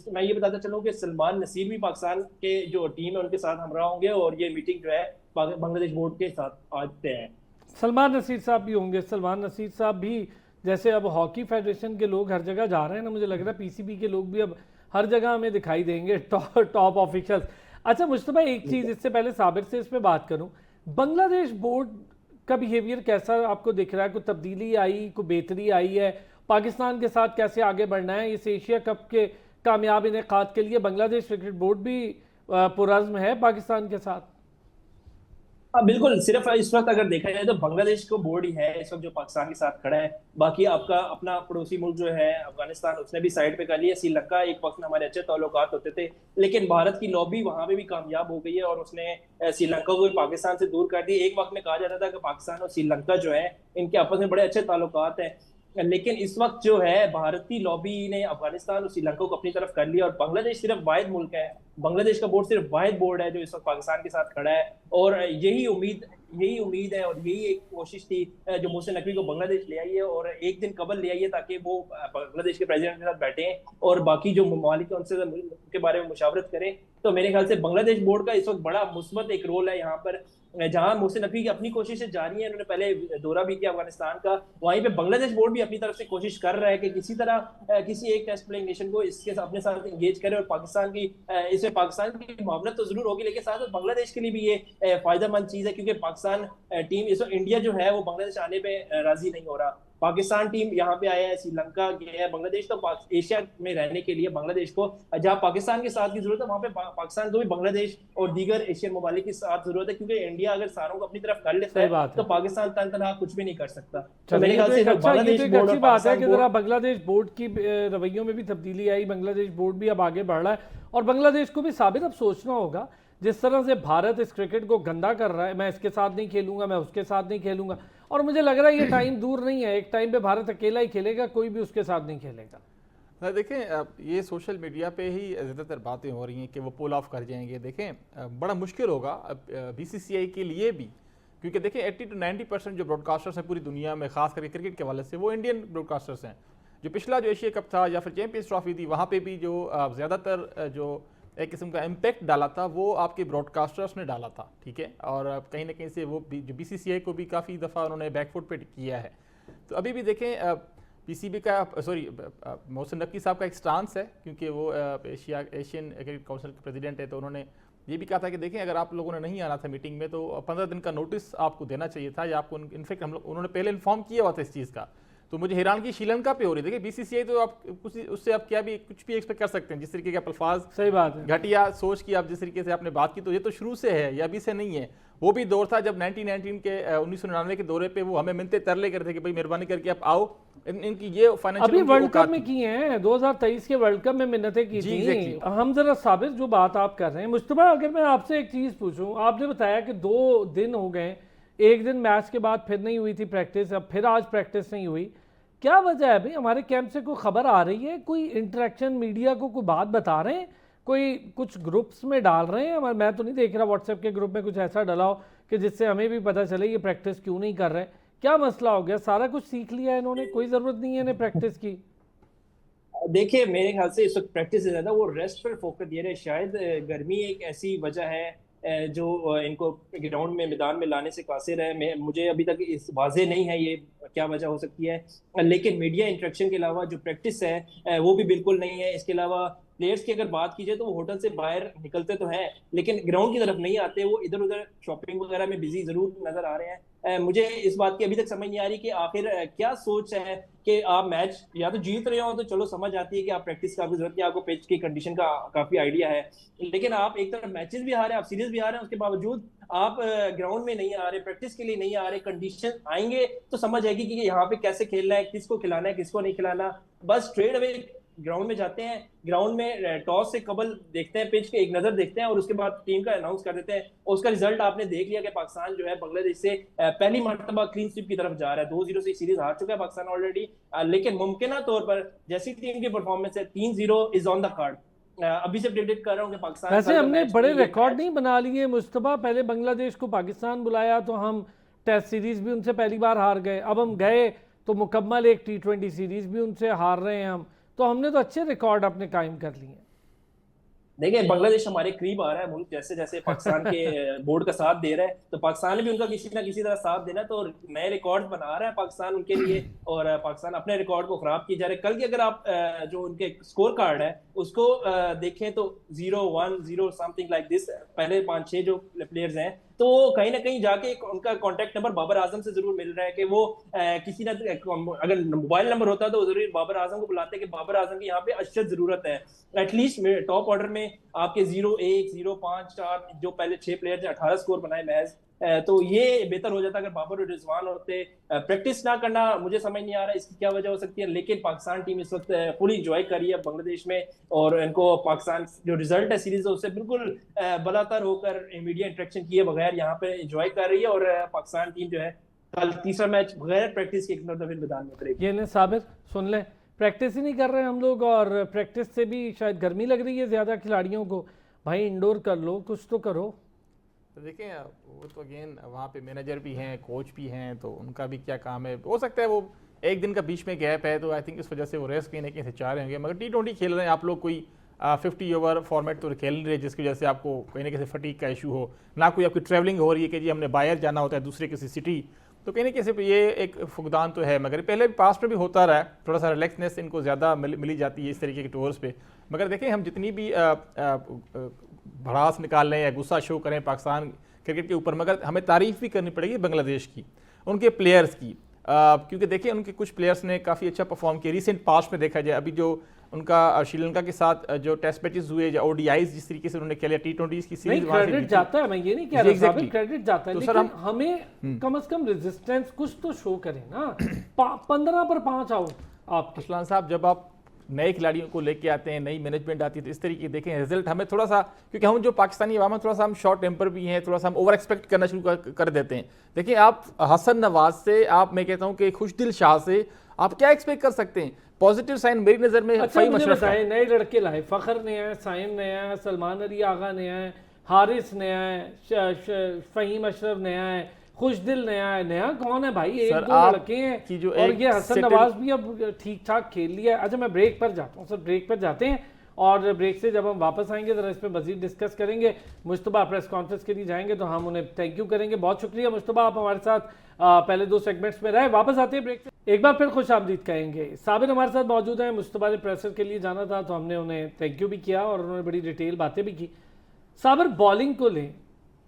मैं ये बताता चलूँ कि सलमान नसीर भी पाकिस्तान के जो टीम है उनके साथ हमरा होंगे और ये मीटिंग जो है बांग्लादेश बोर्ड के साथ आते हैं। सलमान नसीर साहब भी होंगे। सलमान नसीर साहब भी, जैसे अब हॉकी फेडरेशन के लोग हर जगह जा रहे हैं ना, मुझे लग रहा है पीसीबी के लोग भी अब हर जगह हमें दिखाई देंगे, टॉप ऑफिशियल्स। अच्छा मुश्तबा, एक चीज़ इससे पहले साबिर से इस पर बात करूं, बांग्लादेश बोर्ड का बिहेवियर कैसा आपको दिख रहा है? कोई तब्दीली आई, कोई बेहतरी आई है? पाकिस्तान के साथ कैसे आगे बढ़ना है? इस एशिया कप के कामयाब इनेकाद के लिए बांग्लादेश क्रिकेट बोर्ड भी पुरज़्म है पाकिस्तान के साथ? हाँ बिल्कुल, सिर्फ इस वक्त अगर देखा जाए तो बांग्लादेश को बोर्ड ही है इस वक्त जो पाकिस्तान के साथ खड़ा है। बाकी आपका अपना पड़ोसी मुल्क जो है अफगानिस्तान, उसने भी साइड पे कर लिया। श्रीलंका एक वक्त में हमारे अच्छे ताल्लुकात होते थे, लेकिन भारत की लॉबी वहां पे भी कामयाब हो गई है और उसने श्रीलंका को भी पाकिस्तान से दूर कर दी। एक वक्त में कहा जाता था कि पाकिस्तान और श्रीलंका जो है इनके आपस में बड़े अच्छे ताल्लुकात हैं, लेकिन इस वक्त जो है भारतीय लॉबी ने अफगानिस्तान और श्रीलंका को अपनी तरफ कर लिया और बांग्लादेश सिर्फ वाहिद मुल्क है, बांग्लादेश का बोर्ड सिर्फ वाहिद बोर्ड है जो इस वक्त पाकिस्तान के साथ खड़ा है। और यही उम्मीद है और यही एक कोशिश थी जो मोहसिन नकवी को बांग्लादेश ले आई है और एक दिन कबल ले आई है ताकि वो बांग्लादेश के प्रेसिडेंट के साथ बैठे और बाकी जो ममालिक है उनसे उनके बारे में मुशावरत करें। तो मेरे ख्याल से बांग्लादेश बोर्ड का इस वक्त बड़ा मुस्बत एक रोल है यहाँ पर, जहां मोहसिन नकवी की अपनी कोशिशें जारी है, उन्होंने पहले दौरा भी किया अफगानिस्तान का, वहीं पे बांग्लादेश बोर्ड भी अपनी तरफ से कोशिश कर रहा है कि किसी तरह किसी एक टेस्ट प्लेइंग नेशन को इसके अपने साथ एंगेज करे और इसमें पाकिस्तान की मामला तो जरूर होगी, लेकिन साथ साथ बांग्लादेश के लिए भी ये फायदेमंद चीज है, क्योंकि पाकिस्तान टीम इस वक्त इंडिया जो है वो बांग्लादेश आने पे राजी नहीं हो रहा। पाकिस्तान टीम यहाँ पे आया है, श्रीलंका गया है, बांग्लादेश तो एशिया में रहने के लिए बांग्लादेश को जहाँ पाकिस्तान के साथ की जरूरत है वहाँ पे पाकिस्तान को भी बांग्लादेश और दीगर एशियन ममालिक की साथ जरूरत है, क्योंकि इंडिया अगर सारों को अपनी तरफ कर लेता है तो पाकिस्तान तनहा कुछ भी नहीं कर सकता। तो मेरे ख्याल से बांग्लादेश बोर्ड और बात है कि जरा बांग्लादेश बोर्ड की रवैयों में भी तब्दीली आई, बांग्लादेश बोर्ड भी अब आगे बढ़ रहा है और बांग्लादेश को भी साबिर अब सोचना होगा, जिस तरह से भारत इस क्रिकेट को गंदा कर रहा है, मैं इसके साथ नहीं खेलूंगा, मैं उसके साथ नहीं खेलूंगा, और मुझे लग रहा है ये टाइम दूर नहीं है, एक टाइम पे भारत अकेला ही खेलेगा, कोई भी उसके साथ नहीं खेलेगा। देखें ये सोशल मीडिया पे ही ज़्यादातर बातें हो रही हैं कि वो पुल ऑफ कर जाएंगे। देखें बड़ा मुश्किल होगा बीसीसीआई के लिए भी, क्योंकि देखें 80 to 90% जो ब्रॉडकास्टर्स हैं पूरी दुनिया में, खास करके क्रिकेट के हवाले से, वो इंडियन ब्रॉडकास्टर्स हैं। जो पिछला जो एशिया कप था या फिर चैंपियंस ट्रॉफी थी, वहाँ पे भी जो ज़्यादातर जो एक किस्म का इम्पैक्ट डाला था वो आपके ब्रॉडकास्टर्स ने डाला था, ठीक है। और कहीं ना कहीं से वो जो बीसीसीआई को भी काफ़ी दफ़ा उन्होंने बैकफुट पे किया है। तो अभी भी देखें पीसीबी का मोहसिन नकवी साहब का एक स्टांस है, क्योंकि वो एशियन क्रिकेट काउंसिल के प्रेसिडेंट है, तो उन्होंने ये भी कहा था कि देखें अगर आप लोगों ने नहीं आना था मीटिंग में तो 15 दिन का नोटिस आपको देना चाहिए था, या आपको इनफेक्ट उन्होंने पहले इन्फॉर्म किया हुआ था इस चीज़ का। तो मुझे हैरानगी श्रीलंका पे हो रही है। देखिए बीसीसीआई तो आप उससे आप कुछ भी एक्सपेक्ट कर सकते हैं, जिस तरीके के आप अल्फाज, सही बात है, घटिया सोच की आप जिस तरीके से आपने बात की, तो ये तो शुरू से है, या अभी से नहीं है। वो भी दौर था जब 1919 के 1999 के दौरे पे वो हमें मिलते तरले कर थे कि भाई मेहरबानी करके आप आओ, इनकी ये फाइनेंशियल अभी वर्ल्ड कप में की हैं, 2023 के वर्ल्ड कप में मिन्नतें की थी। हम जरा साबिर जो बात आप कर रहे हैं, मुस्तफा अगर मैं आपसे एक चीज पूछूं, आपने बताया कि 2 दिन हो गए, एक दिन मैच के बाद फिर नहीं हुई थी प्रैक्टिस, अब फिर आज प्रैक्टिस नहीं हुई, क्या वजह है भाई? हमारे कैंप से कोई खबर आ रही है, कोई इंटरेक्शन मीडिया को कोई बात बता रहे हैं, कोई कुछ ग्रुप्स में डाल रहे हैं? मैं तो नहीं देख रहा व्हाट्सएप के ग्रुप में कुछ ऐसा डाला हो कि जिससे हमें भी पता चले ये प्रैक्टिस क्यों नहीं कर रहे। क्या मसला हो गया? सारा कुछ सीख लिया है इन्होंने, कोई ज़रूरत नहीं है इन्हें प्रैक्टिस की? देखिए मेरे ख्याल से इस वक्त प्रैक्टिस से ज्यादा वो रेस्ट पर फोकस दे रहे हैं। शायद गर्मी एक ऐसी वजह है जो इनको ग्राउंड में, मैदान में लाने से कासिर है। मुझे अभी तक इस वाजे नहीं है ये क्या वजह हो सकती है, लेकिन मीडिया इंटरेक्शन के अलावा जो प्रैक्टिस है वो भी बिल्कुल नहीं है। इसके अलावा प्लेयर्स की अगर बात की जाए तो वो होटल से बाहर निकलते तो हैं लेकिन ग्राउंड की तरफ नहीं आते, वो इधर उधर शॉपिंग वगैरह में बिजी जरूर नजर आ रहे हैं। मुझे इस बात की अभी तक समझ नहीं आ रही कि आखिर क्या सोच है कि आप मैच या तो जीत रहे हो तो चलो समझ आती है कि आप प्रैक्टिस का आपकी जरूरत नहीं, आपको पिच की कंडीशन का काफी आइडिया है, लेकिन आप एक तरफ मैचेस भी हारे, आप सीरीज भी हारे, उसके बावजूद आप ग्राउंड में नहीं आ रहे, प्रैक्टिस के लिए नहीं आ रहे। कंडीशन आएंगे तो समझ आएगी कि यहाँ पे कैसे खेलना है, किसको खिलाना है, किसको नहीं खिलाना। बस स्ट्रेट अवे ग्राउंड में जाते हैं, ग्राउंड में टॉस से कबल देखते हैं, पिच के एक नजर देखते हैं और उसके बाद टीम का अनाउंस कर देते हैं। और उसका रिजल्ट आपने देख लिया कि पाकिस्तान जो है बांग्लादेश से पहली मर्तबा क्लीन स्वीप की तरफ जा रहा है। 2-0 से सीरीज हार चुका है पाकिस्तान ऑलरेडी, लेकिन मुमकिन तौर पर जैसी टीम की परफॉर्मेंस है 3-0 इज ऑन द कार्ड। अभी से प्रेडिक्ट कर रहा हूँ कि पाकिस्तान, वैसे हमने बड़े रिकॉर्ड नहीं बना लिए मुस्तफा। पहले बांग्लादेश को पाकिस्तान बुलाया तो हम टेस्ट सीरीज भी उनसे पहली बार हार गए, अब हम गए तो मुकम्मल एक T20 सीरीज भी उनसे हार रहे हैं हम, तो हमने तो अच्छे रिकॉर्ड अपने कायम कर लिए हैं। देखिए बांग्लादेश हमारे करीब आ रहा है, मुल्क जैसे जैसे पाकिस्तान के बोर्ड का साथ दे रहा है तो पाकिस्तान ने भी उनका किसी ना किसी तरह साथ देना, तो नए रिकॉर्ड बना रहा है पाकिस्तान उनके लिए और पाकिस्तान अपने रिकॉर्ड को खराब किए जा रहे हैं। कल की अगर आप जो उनके स्कोर कार्ड है उसको देखें तो 0-1-0 समथिंग लाइक दिस, पहले 5-6 जो प्लेयर्स हैं तो कहीं ना कहीं जाके उनका कॉन्टेक्ट नंबर बाबर आजम से जरूर मिल रहा है कि वो किसी ना, अगर मोबाइल नंबर होता तो जरूर बाबर आजम को बुलाते कि बाबर आजम की यहाँ पे अशद जरूरत है। एटलीस्ट टॉप ऑर्डर में आपके 0-1, 0-5-4 जो पहले 6 प्लेयर 18 स्कोर बनाए मैच, तो ये बेहतर हो जाता अगर बाबर और रिजवान होते। प्रैक्टिस ना करना मुझे समझ नहीं आ रहा इसकी क्या वजह हो सकती है, लेकिन पाकिस्तान टीम इस वक्त फुली एंजॉय कर रही है बांग्लादेश में और इनको पाकिस्तान जो रिजल्ट है सीरीज उससे बिल्कुल बलातर होकर मीडिया इंटरेक्शन किए बगैर यहाँ पे एंजॉय कर रही है। और पाकिस्तान टीम जो है कल तीसरा मैच बगैर प्रैक्टिस के मैदान में उतरेगी। ये साबिर सुन ले, प्रैक्टिस ही नहीं कर रहे हम लोग और प्रैक्टिस से भी शायद गर्मी लग रही है ज़्यादा खिलाड़ियों को। भाई इंडोर कर लो, कुछ तो करो। तो देखें वो तो अगेन वहाँ पे मैनेजर भी हैं, कोच भी हैं, तो उनका भी क्या काम है। हो सकता है वो एक दिन का बीच में गैप है तो आई थिंक इस वजह से वो रेस्ट कहीं ना कहीं से चाह रहे होंगे, मगर T20 खेल रहे हैं आप लोग, कोई 50 ओवर फॉर्मेट तो खेल नहीं रहे जिसकी वजह से आपको कहीं ना कहीं फटीक का इशू हो, ना कोई आपकी ट्रैवलिंग हो रही है कि जी हमने बाहर जाना होता है दूसरे किसी सिटी, तो कहीं ना कहीं ये एक फुकदान तो है। मगर पहले पास्ट में भी होता रहा है, थोड़ा सा रिलैक्सनेस इनको ज़्यादा मिली जाती है इस तरीके के टूर्स पे। मगर देखें हम जितनी भी भड़ास निकाल लें या गुस्सा शो करें पाकिस्तान क्रिकेट के ऊपर, मगर हमें तारीफ़ भी करनी पड़ेगी बांग्लादेश की, उनके प्लेयर्स की, क्योंकि देखिए उनके कुछ प्लेयर्स ने काफ़ी अच्छा परफॉर्म किया। रिसेंट पास्ट में देखा जाए अभी जो उनका श्रीलंका के साथ जो टेस्ट मैचेस हुए, जो ODIs जिस तरीके से उन्होंने खेले, T20 की सीरीज क्रेडिट जाता है, मैं ये नहीं कह रहा, क्रेडिट जाता है, लेकिन हमें कम से कम रेजिस्टेंस कुछ तो शो करें ना। 15 पर 5 आउट आप असलान साहब, जब आप नए खिलाड़ियों को लेके आते हैं, नई मैनेजमेंट आती है, तो इस तरीके देखें रिजल्ट हमें थोड़ा सा, क्योंकि हम जो पाकिस्तानी अवाम है थोड़ा सा हम शॉर्ट टेम्पर भी हैं, थोड़ा सा हम ओवर एक्सपेक्ट करना शुरू कर देते हैं। देखिए आप हसन नवाज से, आप मैं कहता हूँ कि खुशदिल शाह से आप क्या एक्सपेक्ट कर सकते हैं? पॉजिटिव साइन मेरी नज़र में अच्छा मुझे बताएं, नए लड़के लाए, फ़खर नया है, साइम नया है, सलमान अली आगा नया है, हारिस नया है, फ़हीम अशरफ नया है, खुशदिल नया है। नया कौन है भाई? एक दो लड़के हैं और ये हसन नवाज भी अब ठीक ठाक खेल लिया है। अच्छा मैं ब्रेक पर जाता हूँ सर, ब्रेक पर जाते हैं और ब्रेक से जब हम वापस आएंगे ज़रा इस पर मजीद डिस्कस करेंगे। मुश्तबा प्रेस कॉन्फ्रेंस के लिए जाएंगे तो हम उन्हें थैंक यू करेंगे। बहुत शुक्रिया मुश्तबा, आप हमारे साथ पहले 2 सेगमेंट्स में रहे। वापस आते हैं ब्रेक से, एक बार फिर खुश आमदीद कहेंगे। साबिर हमारे साथ मौजूद हैं। मुश्तबा ने प्रेसर के लिए जाना था तो हमने उन्हें थैंक यू भी किया और उन्होंने बड़ी डिटेल बातें भी की। साबिर बॉलिंग को लें,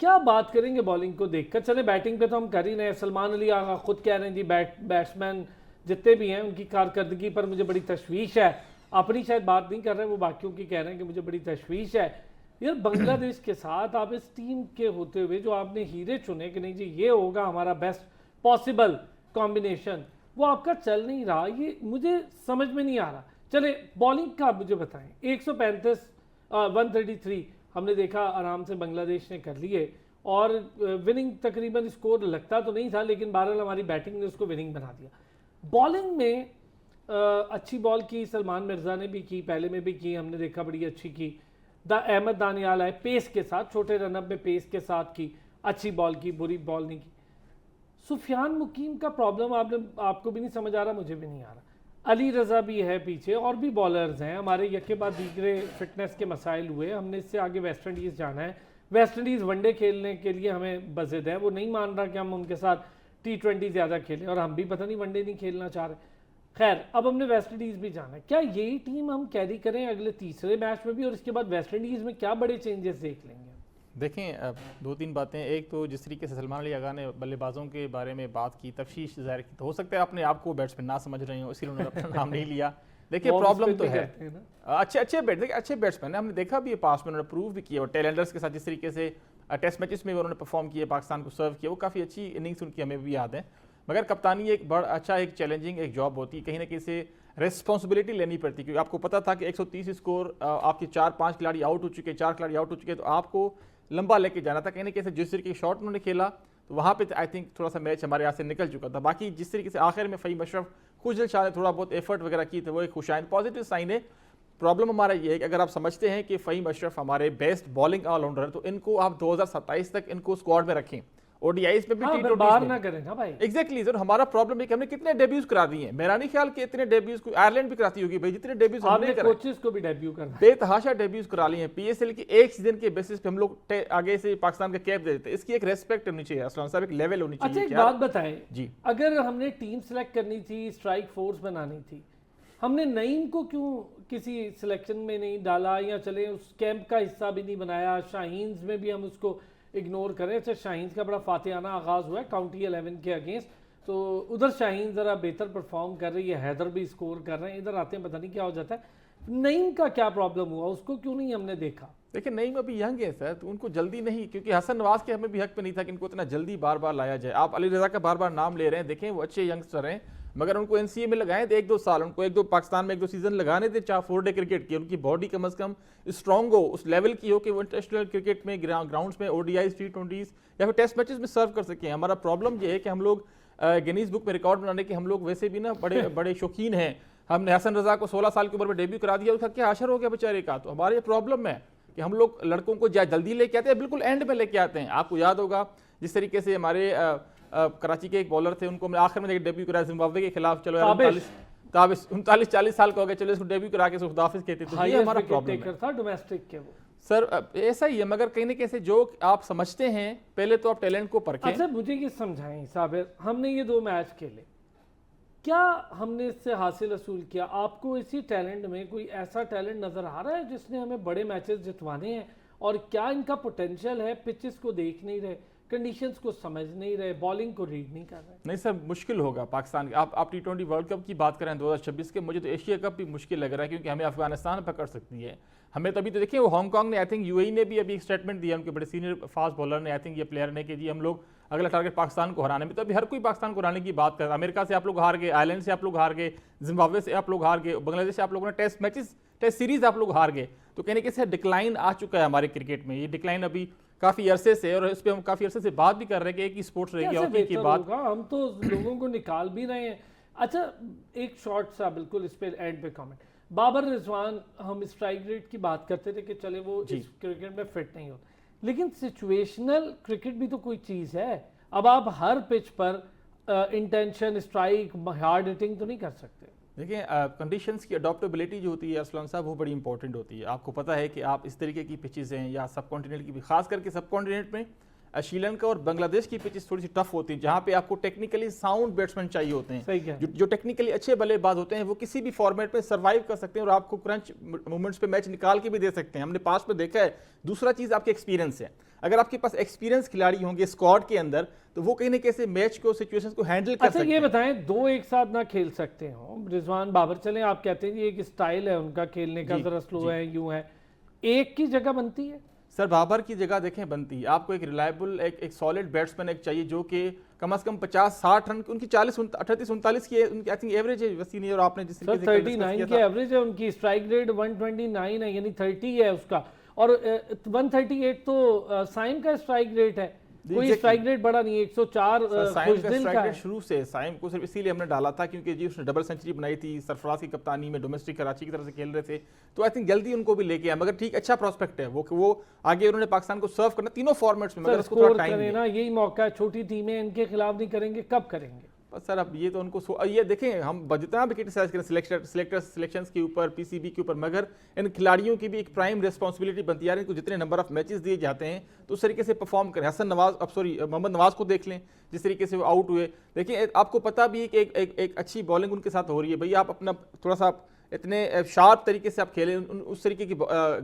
क्या बात करेंगे बॉलिंग को देखकर? चले बैटिंग पे तो हम कर ही रहे हैं। सलमान अली आगा खुद कह रहे हैं जी बैट्समैन जितने भी हैं उनकी कारकर्दगी पर मुझे बड़ी तशवीश है। अपनी शायद बात नहीं कर रहे हैं, वो बाकियों की कह रहे हैं कि मुझे बड़ी तशवीश है। यार बांग्लादेश के साथ आप इस टीम के होते हुए जो आपने हीरे चुने कि नहीं जी ये होगा हमारा बेस्ट पॉसिबल कॉम्बिनेशन, वो आपका चल नहीं रहा। ये मुझे समझ में नहीं आ रहा। चले बॉलिंग का आप मुझे बताएं। 135 133 हमने देखा आराम से बांग्लादेश ने कर लिए और विनिंग तकरीबन स्कोर लगता तो नहीं था, लेकिन बहरहाल हमारी बैटिंग ने उसको विनिंग बना दिया। बॉलिंग में अच्छी बॉल की सलमान मिर्ज़ा ने भी की, पहले में भी की, हमने देखा बड़ी अच्छी की। अहमद दानियाल आए पेस के साथ, छोटे रनअप में पेस के साथ की, अच्छी बॉल की, बुरी बॉल नहीं की। सुफियान मुकीम का प्रॉब्लम आपको भी नहीं समझ आ रहा, मुझे भी नहीं आ रहा। अली रज़ा भी है पीछे, और भी बॉलर्स हैं हमारे, यके बाद दीगरे फिटनेस के मसाइल हुए। हमने इससे आगे वेस्ट इंडीज़ जाना है। वेस्ट इंडीज़ वनडे खेलने के लिए हमें बज़िद है, वो नहीं मान रहा कि हम उनके साथ T20 ज़्यादा खेलें, और हम भी पता नहीं वनडे नहीं खेलना चाह रहे। खैर अब हमने वेस्ट इंडीज़ भी जाना है। क्या यही टीम हम कैरी करें अगले तीसरे मैच में भी, और इसके बाद वेस्ट इंडीज़ में क्या बड़े चेंजेस देख लेंगे? देखें 2-3 बातें। एक तो जिस तरीके से सलमान अली आगा ने बल्लेबाजों के बारे में बात की, तफशीश ज़ाहिर की, तो हो सकता है अपने आप को बैट्समैन ना समझ रहे हो, इसीलिए उन्होंने अपना नाम नहीं लिया। देखिए प्रॉब्लम तो है, अच्छे बैट्समैन है, हमने देखा भी है पास में, उन्होंने प्रूव भी किया। और टेलेंडर्स के साथ जिस तरीके से टेस्ट मैचेस में उन्होंने परफॉर्म किया, पाकिस्तान को सर्व किया, वो काफ़ी अच्छी इनिंग्स उनकी हमें भी याद है। मगर कप्तानी एक बड़ा अच्छा एक चैलेंजिंग एक जॉब होती है, कहीं ना कहीं से रिस्पॉन्सिबिलिटी लेनी पड़ती है, क्योंकि आपको पता था कि 130 स्कोर, आपके 4-5 खिलाड़ी आउट हो चुके, 4 खिलाड़ी आउट हो चुके, तो आपको लंबा लेके जाना था। कहीं ना कहीं जिस तरीके के शॉट उन्होंने खेला तो वहाँ पे आई थिंक थोड़ा सा मैच हमारे यहाँ से निकल चुका था। बाकी जिस तरीके से आखिर में फ़हीम अशरफ, खुशदिल शाह ने थोड़ा बहुत एफर्ट वगैरह की, तो वो एक खुशाइन पॉजिटिव साइन है। प्रॉब्लम हमारा ये है कि अगर आप समझते हैं कि फ़हीम अशरफ हमारे बेस्ट बॉलिंग ऑलराउंडर है, तो इनको आप 2027 तक इनको स्क्वाड में रखें, ओडीआईज में भी, T20 बाहर ना करें ना भाई। एग्जैक्टली सर, हमारा प्रॉब्लम है कि हमने कितने डेब्यूज करा दिए हैं। मेरा नहीं ख्याल कि इतने डेब्यूज को आयरलैंड भी कराती होगी भाई, जितने डेब्यूज हमने कराए, कोचेस को भी डेब्यू करना, बेतहाशा डेब्यूज करा लिए हैं। पीएसएल की एक सीजन के बेसिस पे हम लोग आगे से पाकिस्तान का कैप दे देते हैं। इसकी एक रेस्पेक्ट होनी चाहिए असलान साहब, एक लेवल होनी चाहिए। अच्छा एक बात बताएं जी, अगर हमने टीम सेलेक्ट करनी थी, स्ट्राइक फोर्स बनानी थी, हमने नईम को क्यों किसी सिलेक्शन में नहीं डाला, या चले उस कैंप का हिस्सा भी नहीं बनाया? शाहीन्स में भी हम उसको इग्नोर करें। अच्छा शाहीन का बड़ा फातिहाना आगाज़ हुआ है काउंटी 11 के अगेंस्ट, तो उधर शाहीन ज़रा बेहतर परफॉर्म कर रही है, हैदर भी स्कोर कर रहे हैं, इधर आते हैं पता नहीं क्या हो जाता है। नईम का क्या प्रॉब्लम हुआ, उसको क्यों नहीं हमने देखा? देखिए नईम अभी यंग है सर, तो उनको जल्दी नहीं, क्योंकि हसन नवाज के हमें भी हक पे नहीं था कि इनको इतना जल्दी बार बार लाया जाए। आप अली रज़ा का बार बार नाम ले रहे हैं, देखें वो अच्छे यंगस्टर हैं, मगर उनको एनसीए में लगाएं तो 1-2 साल, उनको 1-2 पाकिस्तान में 1-2 सीजन लगाने थे, 4 डे क्रिकेट की, उनकी बॉडी कम अज़ कम स्ट्रॉन्ग हो, उस लेवल की हो कि वो इंटरनेशनल क्रिकेट में ग्राउंड्स में ODIs T20s या फिर टेस्ट मैचेस में सर्व कर सकें। हमारा प्रॉब्लम ये है कि हम लोग गिनीज बुक में रिकॉर्ड बनाने के हम लोग वैसे भी ना बड़े बड़े शौकीन हैं। हमने हसन रज़ा को 16 साल की उम्र में डेब्यू करा दिया, उसका क्या असर हो गया बेचारे का। तो हमारे प्रॉब्लम है कि हम लोग लड़कों को जल्दी लेके आते हैं, बिल्कुल एंड में लेके आते हैं। आपको याद होगा जिस तरीके से हमारे कराची के एक बॉलर थे, उनको हमने आखिर में डेब्यू कराया जिम्बाब्वे के खिलाफ, चलो 39-40 साल का हो गया, चलो इसको डेब्यू करा के खुदाफिज कहते थे। ये हमारा प्रॉब्लम था डोमेस्टिक के वो सर, ऐसा ही है। मगर कहीं ना कहीं जो आप समझते हैं, पहले तो आप टैलेंट को परखें। अच्छा मुझे ये समझाएं साबिर, हमने ये 2 मैच खेले, क्या हमने इससे हासिल असूल किया? आपको इसी टैलेंट में कोई ऐसा टैलेंट नजर आ रहा है जिसने हमें बड़े मैचेस जितवाने हैं, और क्या इनका पोटेंशियल है? पिचेस को देख नहीं रहे, कंडीशंस को समझ नहीं रहे, बॉलिंग को रीड नहीं कर रहे। नहीं सर, मुश्किल होगा पाकिस्तान के। आप T20 वर्ल्ड कप की बात करें 2026 के, मुझे तो एशिया कप भी मुश्किल लग रहा है, क्योंकि हमें अफगानिस्तान पकड़ सकती है। हमें तभी तो देखिए, वो हांगकांग ने, आई थिंक यूएई ने भी अभी एक स्टेटमेंट दिया, उनके बड़े सीनियर फास्ट बॉलर ने, आई थिंक ये प्लेयर ने, कि जी हम लोग अगला टारगेट पाकिस्तान को हराने में। तो अभी हर कोई पाकिस्तान को हराने की बात कर रहा है। अमेरिका से आप लोग हार गए, आयरलैंड से आप लोग हार गए, जिम्बाब्वे से आप लोग हार गए, बांग्लादेश से आप लोगों ने टेस्ट मैचेस, टेस्ट सीरीज आप लोग हार गए। तो कहने के से डिक्लाइन आ चुका है हमारे क्रिकेट में। ये डिक्लाइन अभी काफी अरसे से, और इस पर हम काफी अरसे से बात भी कर रहे हैं कि एक ही स्पोर्ट्स रहेगी, कैसे हॉकी की बेहतर बात। होगा? हम तो लोगों को निकाल भी रहे हैं। अच्छा, एक शॉर्ट सा बिल्कुल इस पे एंड पे कमेंट। बाबर रिजवान, हम स्ट्राइक रेट की बात करते थे कि चले वो इस क्रिकेट में फिट नहीं होते, लेकिन सिचुएशनल क्रिकेट भी तो कोई चीज़ है। अब आप हर पिच पर इंटेंशन, स्ट्राइक, हार्ड हिटिंग तो नहीं कर सकते। देखिए, कंडीशंस की अडॉप्टेबिलिटी जो होती है अरसलान साहब, वो बड़ी इंपॉर्टेंट होती है। आपको पता है कि आप इस तरीके की पिचेस हैं, या सब कॉन्टिनेंट की भी, खास करके सब कॉन्टिनेंट में श्रीलंका और बांग्लादेश की पिचेस थोड़ी सी टफ होती है, जहाँ पे आपको टेक्निकली साउंड बैट्समैन चाहिए होते सही हैं, कह जो टेक्निकली अच्छे बल्लेबाज होते हैं, वो किसी भी फॉर्मेट में सर्वाइव कर सकते हैं और आपको क्रंच मोमेंट्स पे मैच निकाल के भी दे सकते हैं। हमने पास में देखा है। दूसरा चीज़ आपके एक्सपीरियंस है। अगर आपके पास एक्सपीरियंस खिलाड़ी होंगे स्क्वाड के अंदर, तो वो कहीं ना कैसे मैच को, सिचुएशंस को हैंडल कर अच्छा, सकते ये हैं। बताएं, दो एक साथ ना खेल सकते हो रिजवान बाबर, चले आप कहते हैं ये एक स्टाइल है उनका खेलने का, जरा स्लो है, यूं है, एक की जगह बनती है। सर, बाबर की जगह देखें बनती है। आपको एक रिलायबल, एक सॉलिड बैट्समैन एक चाहिए, जो कि कम से कम 50-60 रन, उनकी 38-39 की उनकी आई थिंक एवरेज है वसीनी, और आपने जिस तरीके से 39 की एवरेज है उनकी, स्ट्राइक रेट 129 है, यानी 30 है उसका, और 138 तो साइम का स्ट्राइक रेट है। कोई स्ट्राइक रेट बड़ा नहीं है, 104 खुशदिल का है। शुरू से साइम को सिर्फ इसीलिए हमने डाला था क्योंकि जी उसने डबल सेंचुरी बनाई थी सरफराज की कप्तानी में, डोमेस्टिक कराची की तरफ से खेल रहे थे, तो आई थिंक जल्दी उनको भी लेके आए। मगर ठीक, अच्छा प्रोस्पेक्ट है वो आगे उन्होंने पाकिस्तान को सर्व करना तीनों फॉर्मेट्स में, मगर उसको थोड़ा टाइम ना, यही मौका है। छोटी टीमें इनके खिलाफ नहीं करेंगे, कब करेंगे? सर अब ये तो उनको ये देखें, हम जितना भी क्रिटिसाइज करें सिलेक्शंस के ऊपर, पीसीबी के ऊपर, मगर इन खिलाड़ियों की भी एक प्राइम रिस्पांसिबिलिटी बनती है यार, इनको जितने नंबर ऑफ मैचेस दिए जाते हैं तो उस तरीके से परफॉर्म करें। मोहम्मद नवाज को देख लें, जिस तरीके से वो आउट हुए। देखिए, आपको पता भी है कि एक अच्छी बॉलिंग उनके साथ हो रही है। भैया आप अपना थोड़ा सा इतने शार्प तरीके से आप खेलें उस तरीके की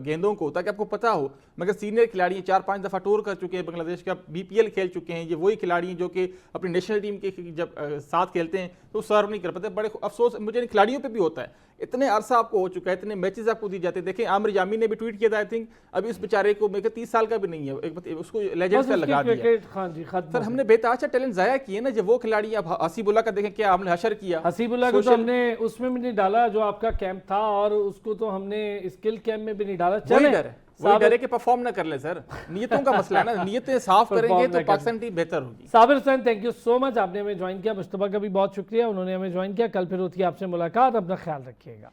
गेंदों को, ताकि आपको पता हो। मगर सीनियर खिलाड़ी 4-5 दफ़ा टूर कर चुके हैं बांग्लादेश का, बीपीएल खेल चुके हैं, ये वही खिलाड़ी हैं जो कि अपनी नेशनल टीम के जब साथ खेलते हैं तो सर्व नहीं कर पाते। बड़े अफसोस मुझे इन खिलाड़ियों पे भी होता है। इतने अरसा आपको हो चुका है, इतने मैचेस आपको दिए जाते हैं। देखें, आमिर जामी ने भी ट्वीट किया था, आई थिंक अभी उस बेचारे को, मेरे 30 साल का भी नहीं है, उसको लेजेंड का लगा दिया। सर, हमने बेताशा टैलेंट जाया किए ना। जब वो खिलाड़ी, अब हसीबुल्ला का देखें क्या हमने हशर किया। हसीबुल्ला को तो हमने उसमें भी नहीं डाला जो आपका कैंप था, और उसको तो हमने स्किल कैंप में भी नहीं डाला। वही डर है कि परफॉर्म ना कर ले सर। नियतों का मसला है ना, नियतें साफ करेंगे तो पाकिस्तान टीम बेहतर होगी। Sabir Hussain, thank you so much, आपने हमें ज्वाइन किया। मुस्तफा का भी बहुत शुक्रिया, उन्होंने हमें ज्वाइन किया। कल फिर होती है आपसे मुलाकात, अपना ख्याल रखिएगा।